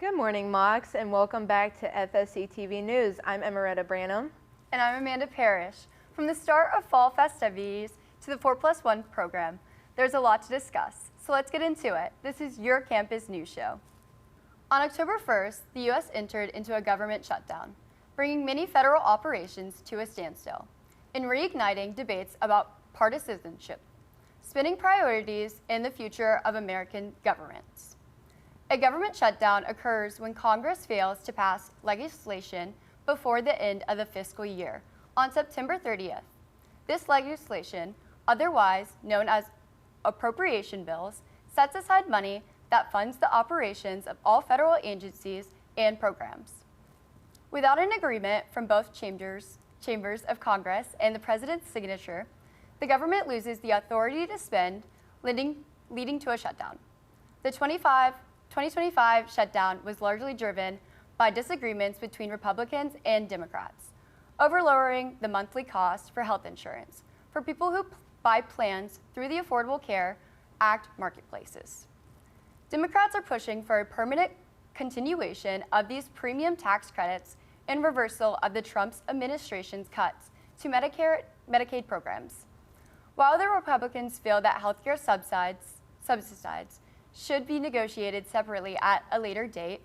Good morning, Mox, and welcome back to FSCTV News. I'm Emaretta Branham. And I'm Amanda Parrish. From the start of fall festivities to the 4+1 program, there's a lot to discuss, so let's get into it. This is your campus news show. On October 1st, the U.S. entered into a government shutdown, bringing many federal operations to a standstill and reigniting debates about partisanship, spinning priorities in the future of American governments. A government shutdown occurs when Congress fails to pass legislation before the end of the fiscal year on September 30th. This legislation, otherwise known as appropriation bills, sets aside money that funds the operations of all federal agencies and programs. Without an agreement from both chambers of Congress and the President's signature, the government loses the authority to spend, leading to a shutdown. The 2025 shutdown was largely driven by disagreements between Republicans and Democrats over lowering the monthly cost for health insurance for people who buy plans through the Affordable Care Act marketplaces. Democrats are pushing for a permanent continuation of these premium tax credits and reversal of the Trump administration's cuts to Medicaid programs. While the Republicans feel that healthcare subsidies should be negotiated separately at a later date,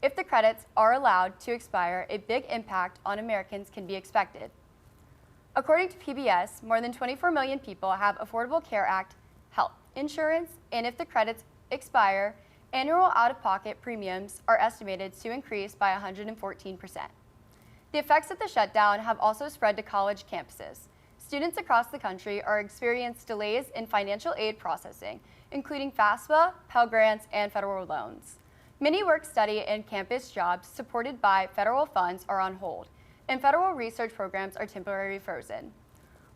if the credits are allowed to expire, a big impact on Americans can be expected. According to PBS, more than 24 million people have Affordable Care Act health insurance, and if the credits expire, annual out-of-pocket premiums are estimated to increase by 114%. The effects of the shutdown have also spread to college campuses. Students across the country are experiencing delays in financial aid processing, including FAFSA, Pell Grants, and federal loans. Many work, study, and campus jobs supported by federal funds are on hold, and federal research programs are temporarily frozen.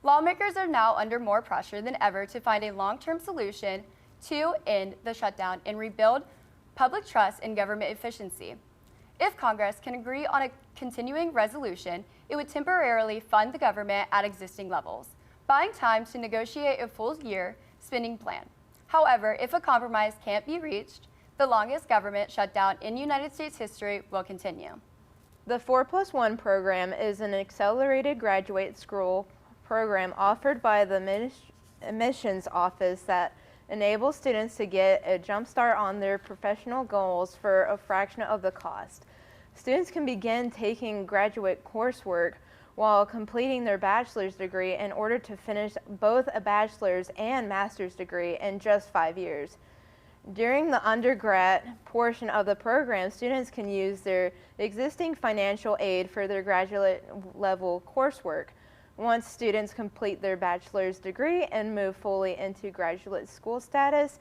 Lawmakers are now under more pressure than ever to find a long-term solution to end the shutdown and rebuild public trust in government efficiency. If Congress can agree on a continuing resolution, it would temporarily fund the government at existing levels, buying time to negotiate a full-year spending plan. However, if a compromise can't be reached, the longest government shutdown in United States history will continue. The 4+1 program is an accelerated graduate school program offered by the admissions office that enables students to get a jump start on their professional goals for a fraction of the cost. Students can begin taking graduate coursework while completing their bachelor's degree in order to finish both a bachelor's and master's degree in just 5 years. During the undergrad portion of the program, students can use their existing financial aid for their graduate level coursework. Once students complete their bachelor's degree and move fully into graduate school status,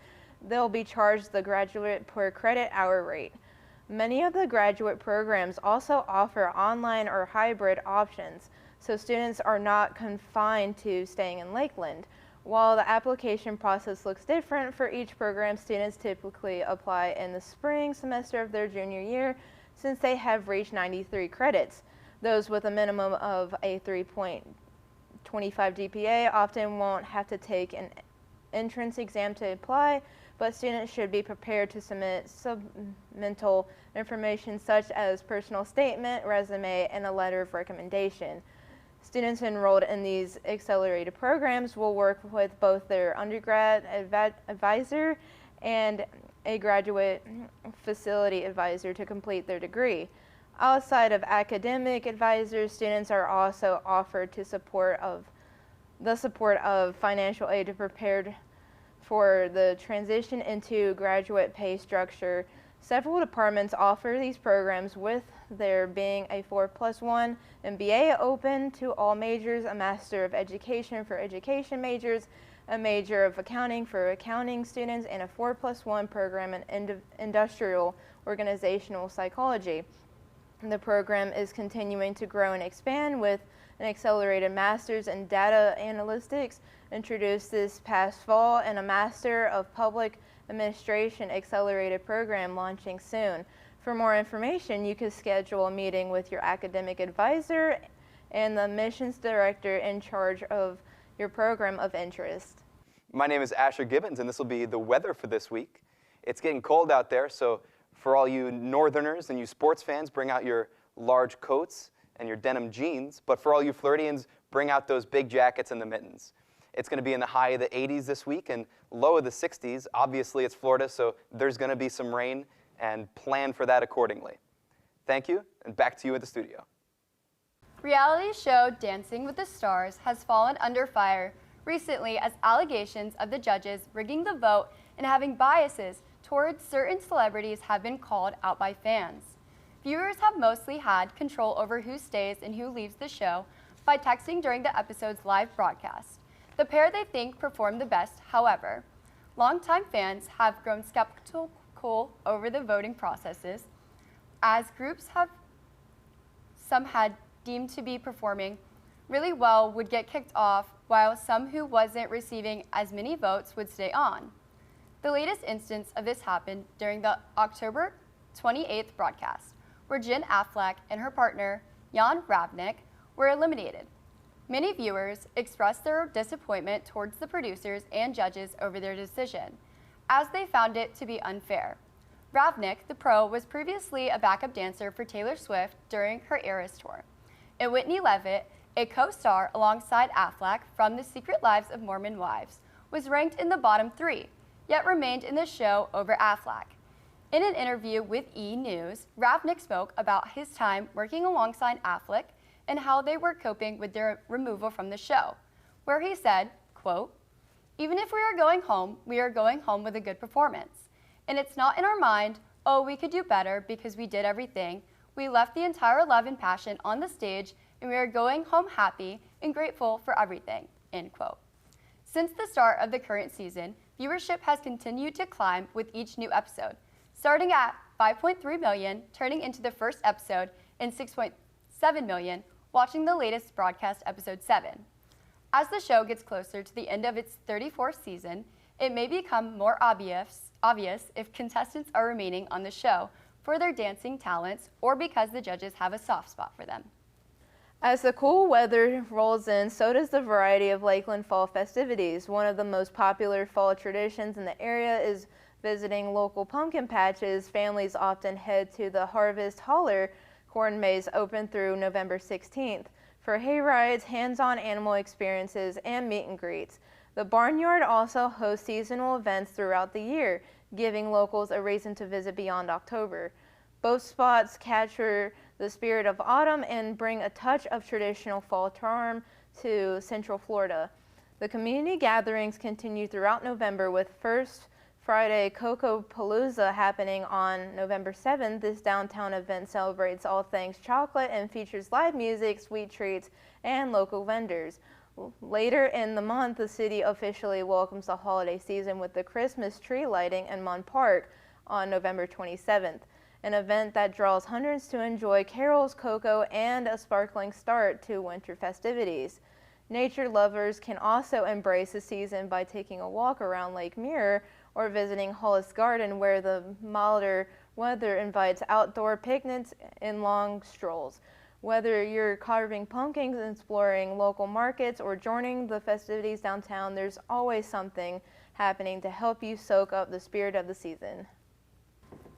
they'll be charged the graduate per credit hour rate. Many of the graduate programs also offer online or hybrid options, so students are not confined to staying in Lakeland. While the application process looks different for each program, students typically apply in the spring semester of their junior year since they have reached 93 credits. Those with a minimum of a 3.25 GPA often won't have to take an entrance exam to apply, but students should be prepared to submit supplemental information such as personal statement, resume, and a letter of recommendation. Students enrolled in these accelerated programs will work with both their undergrad advisor and a graduate facility advisor to complete their degree. Outside of academic advisors, students are also offered the support of financial aid to prepare for the transition into graduate pay structure. Several departments offer these programs, with there being a 4+1 MBA open to all majors, a Master of Education for education majors, a Major of Accounting for accounting students, and a 4+1 program in industrial organizational psychology. The program is continuing to grow and expand, with an accelerated master's in data analytics introduced this past fall and a Master of Public Administration accelerated program launching soon. For more information, you can schedule a meeting with your academic advisor and the admissions director in charge of your program of interest. My name is Gibbons, and this will be the weather for this week. It's getting cold out there, so For all you Northerners and you sports fans, bring out your large coats and your denim jeans. But for all you Floridians, bring out those big jackets and the mittens. It's going to be in the high of the 80s this week and low of the 60s. Obviously, it's Florida, so there's going to be some rain, and plan for that accordingly. Thank you, and back to you at the studio. Reality show Dancing with the Stars has fallen under fire recently as allegations of the judges rigging the vote and having biases towards certain celebrities have been called out by fans. Viewers have mostly had control over who stays and who leaves the show by texting during the episode's live broadcast. The pair they think performed the best, however. Longtime fans have grown skeptical over the voting processes, as groups have some had deemed to be performing really well would get kicked off, while some who wasn't receiving as many votes would stay on. The latest instance of this happened during the October 28th broadcast, where Jen Affleck and her partner, Jan Ravnik, were eliminated. Many viewers expressed their disappointment towards the producers and judges over their decision, as they found it to be unfair. Ravnik, the pro, was previously a backup dancer for Taylor Swift during her Eras tour. And Whitney Levitt, a co-star alongside Affleck from The Secret Lives of Mormon Wives, was ranked in the bottom 3, yet remained in the show over Affleck. In an interview with E! News, Ravnik spoke about his time working alongside Affleck and how they were coping with their removal from the show, where he said, quote, "Even if we are going home with a good performance. And it's not in our mind, oh, we could do better because we did everything. We left the entire love and passion on the stage, and we are going home happy and grateful for everything," end quote. Since the start of the current season, viewership has continued to climb with each new episode, starting at 5.3 million, turning into the first episode, and 6.7 million, watching the latest broadcast episode 7. As the show gets closer to the end of its 34th season, it may become more obvious if contestants are remaining on the show for their dancing talents or because the judges have a soft spot for them. As the cool weather rolls in, so does the variety of Lakeland fall festivities. One of the most popular fall traditions in the area is visiting local pumpkin patches. Families often head to the Harvest Holler corn maze, open through November 16th, for hay rides, hands-on animal experiences, and meet and greets. The barnyard also hosts seasonal events throughout the year, giving locals a reason to visit beyond October. Both spots capture the spirit of autumn and bring a touch of traditional fall charm to Central Florida. The community gatherings continue throughout November, with First Friday Cocoa Palooza happening on November 7th. This downtown event celebrates all things chocolate and features live music, sweet treats, and local vendors. Later in the month, the city officially welcomes the holiday season with the Christmas tree lighting in Mon Park on November 27th, an event that draws hundreds to enjoy carols, cocoa, and a sparkling start to winter festivities. Nature lovers can also embrace the season by taking a walk around Lake Mirror or visiting Hollis Garden, where the milder weather invites outdoor picnics and long strolls. Whether you're carving pumpkins, exploring local markets, or joining the festivities downtown, there's always something happening to help you soak up the spirit of the season.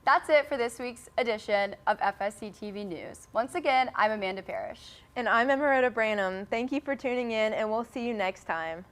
That's it for this week's edition of FSCTV News. Once again, I'm Amanda Parrish. And I'm Emaretta Branham. Thank you for tuning in, and we'll see you next time.